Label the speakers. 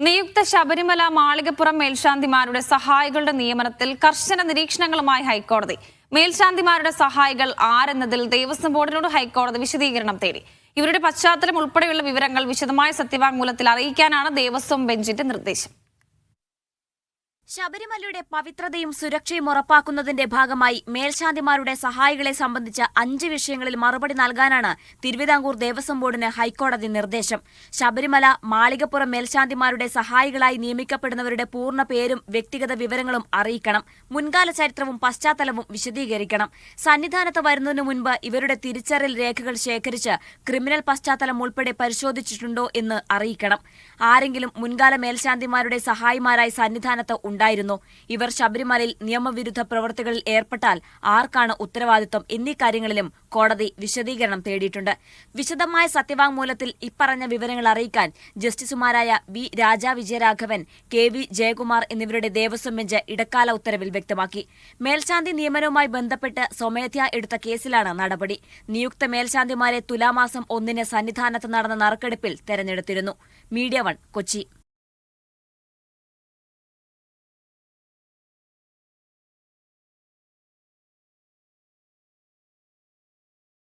Speaker 1: നിയുക്ത ശബരിമല മാളികപ്പുറം മേൽശാന്തിമാരുടെ സഹായികളുടെ നിയമനത്തിൽ കർശന നിരീക്ഷണങ്ങളുമായി ഹൈക്കോടതി. മേൽശാന്തിമാരുടെ സഹായികൾ ആരെന്നതിൽ ദേവസ്വം ബോർഡിനോട് ഹൈക്കോടതി വിശദീകരണം തേടി. ഇവരുടെ പശ്ചാത്തലം ഉൾപ്പെടെയുള്ള വിവരങ്ങൾ വിശദമായ സത്യവാങ്മൂലത്തിൽ അറിയിക്കാനാണ് ദേവസ്വം ബെഞ്ചിന്റെ നിർദ്ദേശം.
Speaker 2: ശബരിമലയുടെ പവിത്രതയും സുരക്ഷയും ഉറപ്പാക്കുന്നതിന്റെ ഭാഗമായി മേൽശാന്തിമാരുടെ സഹായികളെ സംബന്ധിച്ച 5 വിഷയങ്ങളിൽ മറുപടി നൽകാനാണ് തിരുവിതാംകൂർ ദേവസ്വം ബോർഡിന് ഹൈക്കോടതി നിർദ്ദേശം. ശബരിമല മാളികപ്പുറം മേൽശാന്തിമാരുടെ സഹായികളായി നിയമിക്കപ്പെടുന്നവരുടെ പൂർണ്ണ പേരും വ്യക്തിഗത വിവരങ്ങളും അറിയിക്കണം. മുൻകാല ചരിത്രവും പശ്ചാത്തലവും വിശദീകരിക്കണം. സന്നിധാനത്ത് വരുന്നതിനു മുൻപ് ഇവരുടെ തിരിച്ചറിയൽ രേഖകൾ ശേഖരിച്ച് ക്രിമിനൽ പശ്ചാത്തലം ഉൾപ്പെടെ പരിശോധിച്ചിട്ടുണ്ടോ എന്ന് അറിയിക്കണം. ആരെങ്കിലും മുൻകാല മേൽശാന്തിമാരുടെ സഹായിമാരായി സന്നിധാനത്ത് ഉണ്ടായിരുന്നു. ഇവർ ശബരിമലയിൽ നിയമവിരുദ്ധ പ്രവൃത്തികളിൽ ഏർപ്പെട്ടാൽ ആർക്കാണ് ഉത്തരവാദിത്വം എന്നീ കാര്യങ്ങളിലും കോടതി വിശദീകരണം തേടിയിട്ടുണ്ട്. വിശദമായ സത്യവാങ്മൂലത്തിൽ ഇപ്പറഞ്ഞ വിവരങ്ങൾ അറിയിക്കാൻ ജസ്റ്റിസുമാരായ V Raja Vijayaraghavan, K V Jayakumar എന്നിവരുടെ ദേവസ്വം ബെഞ്ച് ഇടക്കാല ഉത്തരവിൽ വ്യക്തമാക്കി. മേൽശാന്തി നിയമനവുമായി ബന്ധപ്പെട്ട് സ്വമേധ്യാ എടുത്ത കേസിലാണ് നടപടി. നിയുക്ത മേൽശാന്തിമാരെ തുലാമാസം 1 സന്നിധാനത്ത് നടന്ന നറുക്കെടുപ്പിൽ തെരഞ്ഞെടുത്തിരുന്നു. മീഡിയ 1 കൊച്ചി.